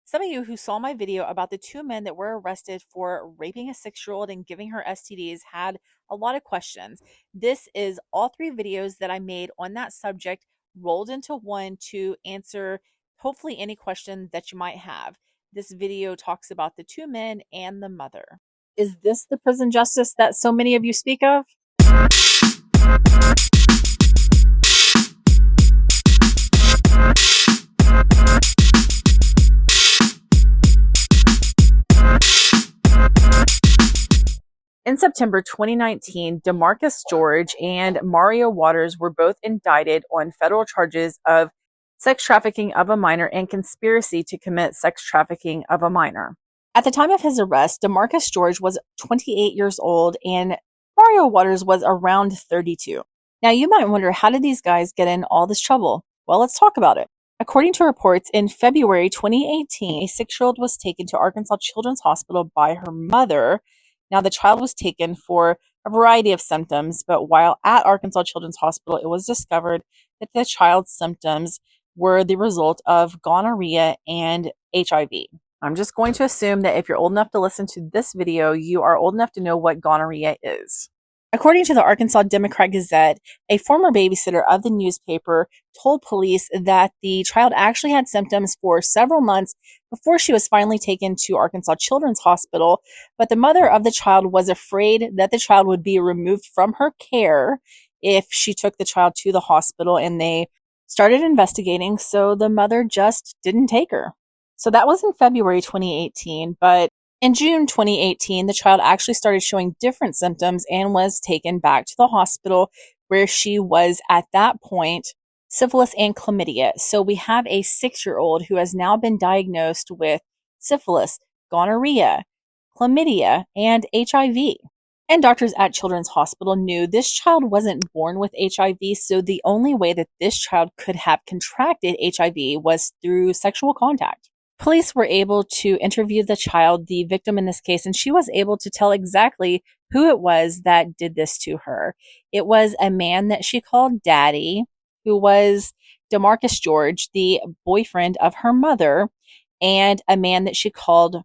Some of you who saw my video about the two men that were arrested for raping a 6-year-old and giving her STDs had a lot of questions. This is all three videos that I made on that subject rolled into one to answer hopefully any question that you might have. This video talks about the two men and the mother. Is this the prison justice that so many of you speak of? In September 2019, DeMarcus George and Mario Waters were both indicted on federal charges of sex trafficking of a minor and conspiracy to commit sex trafficking of a minor. At the time of his arrest, DeMarcus George was 28 years old and Mario Waters was around 32. Now, you might wonder, how did these guys get in all this trouble? Well, let's talk about it. According to reports, in February 2018, a 6-year-old was taken to Arkansas Children's Hospital by her mother. Now, the child was taken for a variety of symptoms, but while at Arkansas Children's Hospital, it was discovered that the child's symptoms were the result of gonorrhea and HIV. I'm just going to assume that if you're old enough to listen to this video, you are old enough to know what gonorrhea is. According to the Arkansas Democrat-Gazette, a former babysitter of the newspaper told police that the child actually had symptoms for several months before she was finally taken to Arkansas Children's Hospital, but the mother of the child was afraid that the child would be removed from her care if she took the child to the hospital, and they started investigating, so the mother just didn't take her. So that was in February 2018, but in June 2018, the child actually started showing different symptoms and was taken back to the hospital where she was at that point syphilis and chlamydia. So we have a 6-year-old who has now been diagnosed with syphilis, gonorrhea, chlamydia, and HIV. And doctors at Children's Hospital knew this child wasn't born with HIV, so the only way that this child could have contracted HIV was through sexual contact. Police were able to interview the child, the victim in this case, and she was able to tell exactly who it was that did this to her. It was a man that she called Daddy, who was DeMarcus George, the boyfriend of her mother, and a man that she called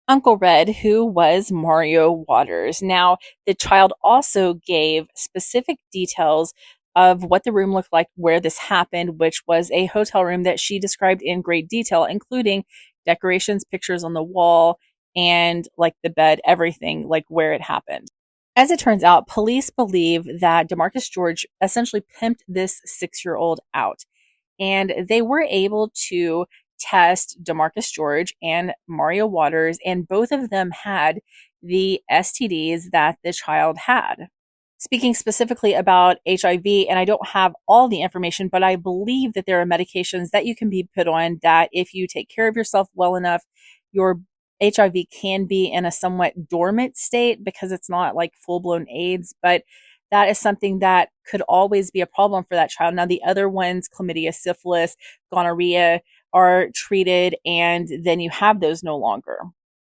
Uncle Red, who was Mario Waters. Now, the child also gave specific details of what the room looked like where this happened, which was a hotel room that she described in great detail, including decorations, pictures on the wall, and like the bed, everything, like where it happened. As it turns out, police believe that DeMarcus George essentially pimped this 6-year-old out, and they were able to test DeMarcus George and Mario Waters, and both of them had the STDs that the child had. Speaking specifically about HIV, and I don't have all the information, but I believe that there are medications that you can be put on that if you take care of yourself well enough, your HIV can be in a somewhat dormant state because it's not like full-blown AIDS, but that is something that could always be a problem for that child. Now, the other ones, chlamydia, syphilis, gonorrhea, are treated, and then you have those no longer.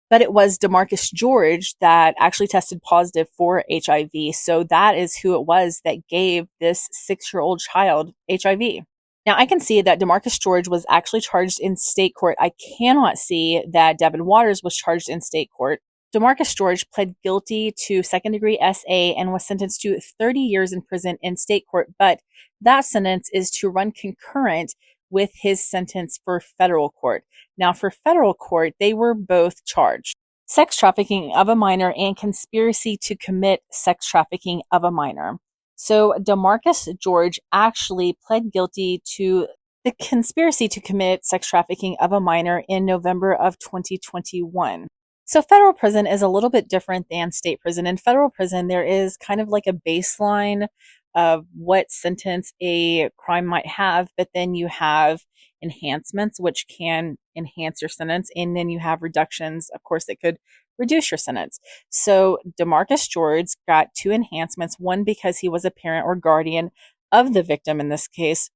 But it was DeMarcus George that actually tested positive for HIV. So that is who it was that gave this 6-year-old child HIV. Now, I can see that DeMarcus George was actually charged in state court. I cannot see that Devin Waters was charged in state court. DeMarcus George pled guilty to second-degree SA and was sentenced to 30 years in prison in state court, but that sentence is to run concurrent with his sentence for federal court. Now, for federal court, they were both charged sex trafficking of a minor and conspiracy to commit sex trafficking of a minor. So DeMarcus George actually pled guilty to the conspiracy to commit sex trafficking of a minor in November of 2021. So federal prison is a little bit different than state prison. In federal prison, there is kind of like a baseline of what sentence a crime might have, but then you have enhancements, which can enhance your sentence, and then you have reductions, of course, that could reduce your sentence. So DeMarcus George got 2 enhancements, one because he was a parent or guardian of the victim, in this case,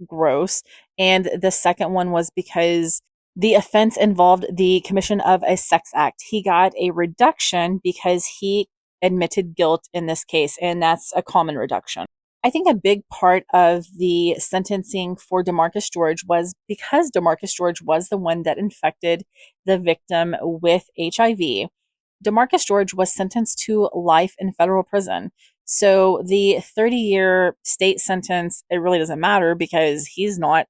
gross, and the second one was because the offense involved the commission of a sex act. He got a reduction because he admitted guilt in this case, and that's a common reduction. I think a big part of the sentencing for Demarcus George was because Demarcus George was the one that infected the victim with HIV. Demarcus George was sentenced to life in federal prison. So the 30-year state sentence, it really doesn't matter because he's not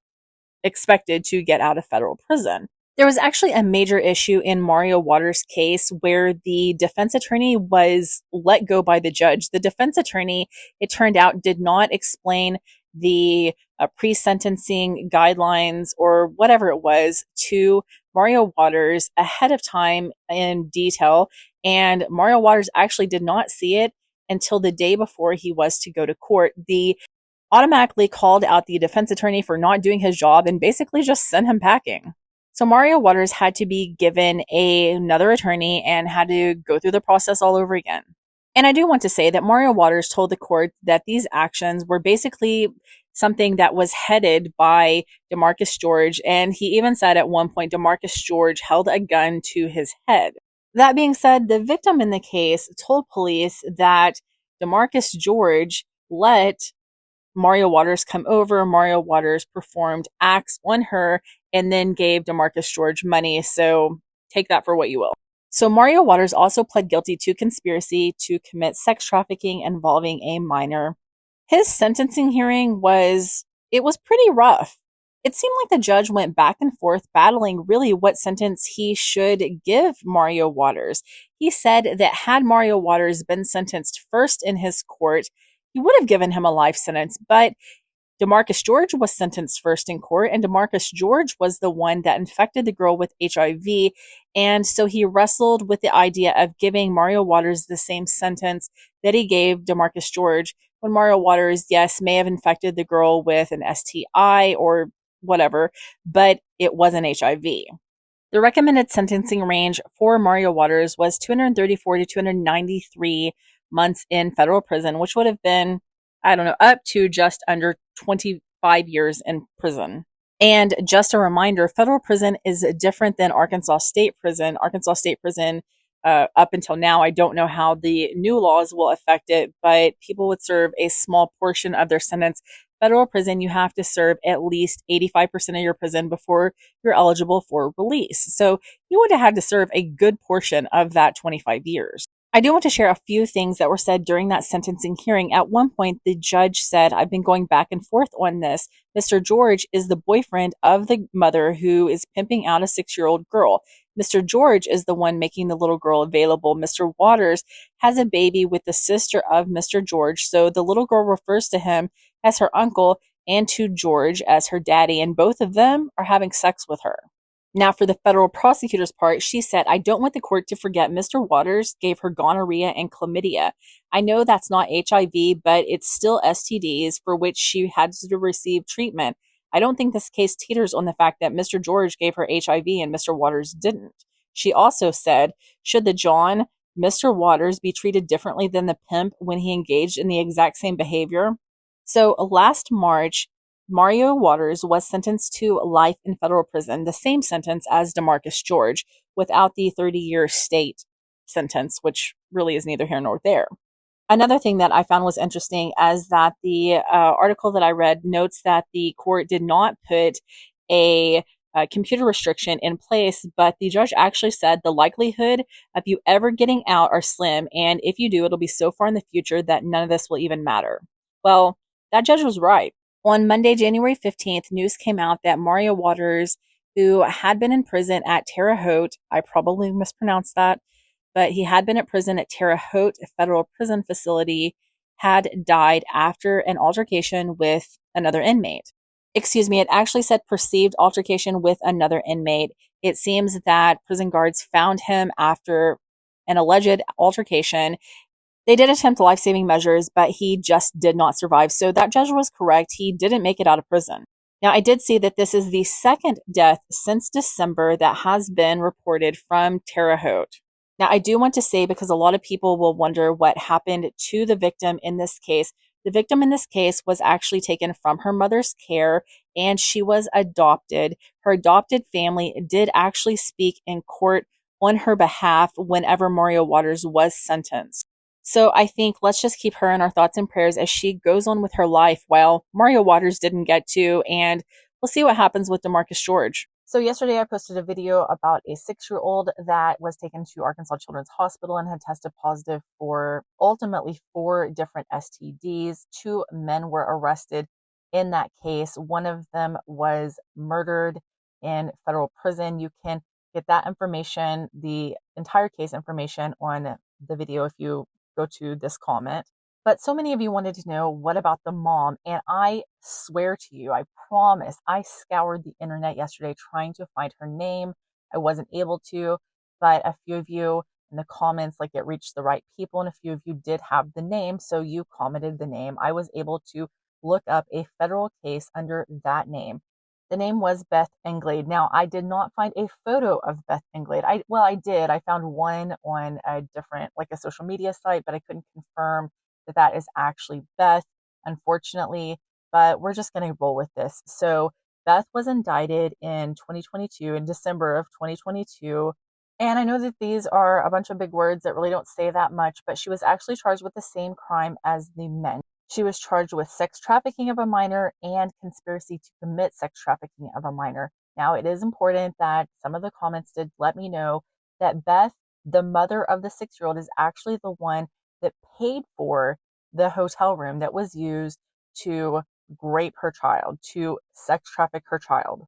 expected to get out of federal prison. There was actually a major issue in Mario Waters' case where the defense attorney was let go by the judge. The defense attorney, it turned out, did not explain the pre-sentencing guidelines or whatever it was to Mario Waters ahead of time in detail. And Mario Waters actually did not see it until the day before he was to go to court. The automatically called out the defense attorney for not doing his job and basically just sent him packing. So Mario Waters had to be given another attorney and had to go through the process all over again. And I do want to say that Mario Waters told the court that these actions were basically something that was headed by Demarcus George. And he even said at one point, Demarcus George held a gun to his head. That being said, the victim in the case told police that Demarcus George let Mario Waters come over. Mario Waters performed acts on her and then gave Demarcus George money. So take that for what you will. So Mario Waters also pled guilty to conspiracy to commit sex trafficking involving a minor. His sentencing hearing was pretty rough. It seemed like the judge went back and forth battling really what sentence he should give Mario Waters. He said that had Mario Waters been sentenced first in his court, he would have given him a life sentence, but Demarcus George was sentenced first in court, and Demarcus George was the one that infected the girl with HIV. And so he wrestled with the idea of giving Mario Waters the same sentence that he gave Demarcus George when Mario Waters, yes, may have infected the girl with an STI or whatever, but it wasn't HIV. The recommended sentencing range for Mario Waters was 234 to 293 months in federal prison, which would have been, I don't know, up to just under 25 years in prison. And just a reminder, federal prison is different than Arkansas State Prison. Arkansas State Prison, up until now, I don't know how the new laws will affect it, but people would serve a small portion of their sentence. Federal prison, you have to serve at least 85% of your prison before you're eligible for release. So you would have had to serve a good portion of that 25 years. I do want to share a few things that were said during that sentencing hearing. At one point, the judge said, I've been going back and forth on this. Mr. George is the boyfriend of the mother who is pimping out a 6-year-old girl. Mr. George is the one making the little girl available. Mr. Waters has a baby with the sister of Mr. George. So the little girl refers to him as her uncle and to George as her daddy, and both of them are having sex with her. Now, for the federal prosecutor's part, she said, I don't want the court to forget Mr. Waters gave her gonorrhea and chlamydia. I know that's not HIV, but it's still STDs for which she had to receive treatment. I don't think this case teeters on the fact that Mr. George gave her HIV and Mr. Waters didn't. She also said, should the John, Mr. Waters, be treated differently than the pimp when he engaged in the exact same behavior? So last March, Mario Waters was sentenced to life in federal prison, the same sentence as Demarcus George, without the 30-year state sentence, which really is neither here nor there. Another thing that I found was interesting is that the article that I read notes that the court did not put a computer restriction in place, but the judge actually said the likelihood of you ever getting out are slim, and if you do, it'll be so far in the future that none of this will even matter. Well, that judge was right. On Monday, January 15th, news came out that Mario Waters, who had been in prison at Terre Haute, I probably mispronounced that, but he had been at prison at Terre Haute, a federal prison facility, had died after an altercation with another inmate. Excuse me, it actually said perceived altercation with another inmate. It seems that prison guards found him after an alleged altercation. They did attempt life-saving measures, but he just did not survive. So that judge was correct. He didn't make it out of prison. Now, I did see that this is the second death since December that has been reported from Terre Haute. Now, I do want to say, because a lot of people will wonder what happened to the victim in this case. The victim in this case was actually taken from her mother's care, and she was adopted. Her adopted family did actually speak in court on her behalf whenever Mario Waters was sentenced. So I think let's just keep her in our thoughts and prayers as she goes on with her life while Mario Waters didn't get to, and we'll see what happens with Demarcus George. So yesterday I posted a video about a 6-year-old that was taken to Arkansas Children's Hospital and had tested positive for ultimately 4 different STDs. 2 men were arrested in that case. One of them was murdered in federal prison. You can get that information, the entire case information, on the video if you go to this comment. But so many of you wanted to know what about the mom, and I swear to you, I promise, I scoured the internet yesterday trying to find her name. I wasn't able to, but a few of you in the comments, like, it reached the right people, and a few of you did have the name, so you commented the name. I was able to look up a federal case under that name. The name was Beth Englade. Now, I did not find a photo of Beth Englade. I did. I found one on a different, like, a social media site, but I couldn't confirm that that is actually Beth, unfortunately. But we're just going to roll with this. So Beth was indicted in 2022, in December of 2022. And I know that these are a bunch of big words that really don't say that much, but she was actually charged with the same crime as the men. She was charged with sex trafficking of a minor and conspiracy to commit sex trafficking of a minor. Now, it is important that some of the comments did let me know that Beth, the mother of the 6-year-old, is actually the one that paid for the hotel room that was used to rape her child, to sex traffic her child.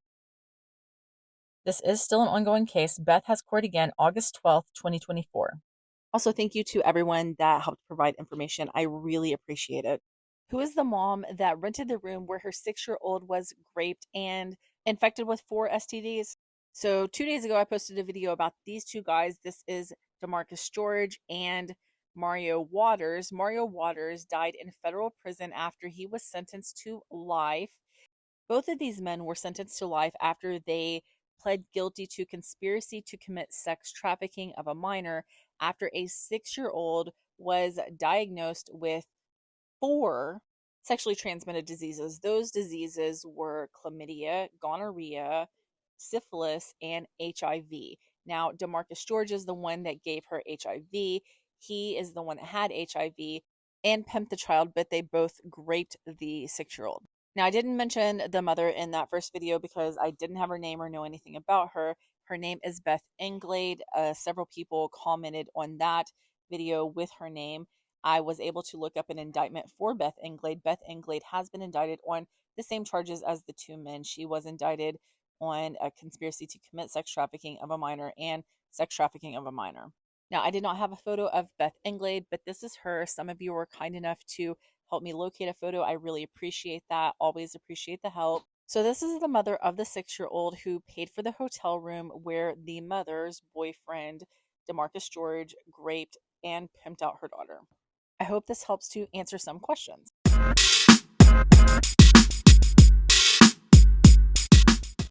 This is still an ongoing case. Beth has court again August 12th, 2024. Also, thank you to everyone that helped provide information. I really appreciate it. Who is the mom that rented the room where her 6-year-old was raped and infected with 4 STDs? So 2 days ago, I posted a video about these 2 guys. This is Demarcus George and Mario Waters. Mario Waters died in federal prison after he was sentenced to life. Both of these men were sentenced to life after they pled guilty to conspiracy to commit sex trafficking of a minor after a 6-year-old was diagnosed with 4 sexually transmitted diseases. Those diseases were chlamydia, gonorrhea, syphilis, and HIV. Now, Demarcus George is the one that gave her HIV. He is the one that had HIV and pimped the child, but they both raped the 6-year-old. Now, I didn't mention the mother in that first video because I didn't have her name or know anything about her. Her name is Beth Englade. Several people commented on that video with her name. I was able to look up an indictment for Beth Englade. Beth Englade has been indicted on the same charges as the 2 men. She was indicted on a conspiracy to commit sex trafficking of a minor and sex trafficking of a minor. Now, I did not have a photo of Beth Englade, but this is her. Some of you were kind enough to help me locate a photo. I really appreciate that. Always appreciate the help. So this is the mother of the 6-year-old who paid for the hotel room where the mother's boyfriend, Demarcus George, raped and pimped out her daughter. I hope this helps to answer some questions.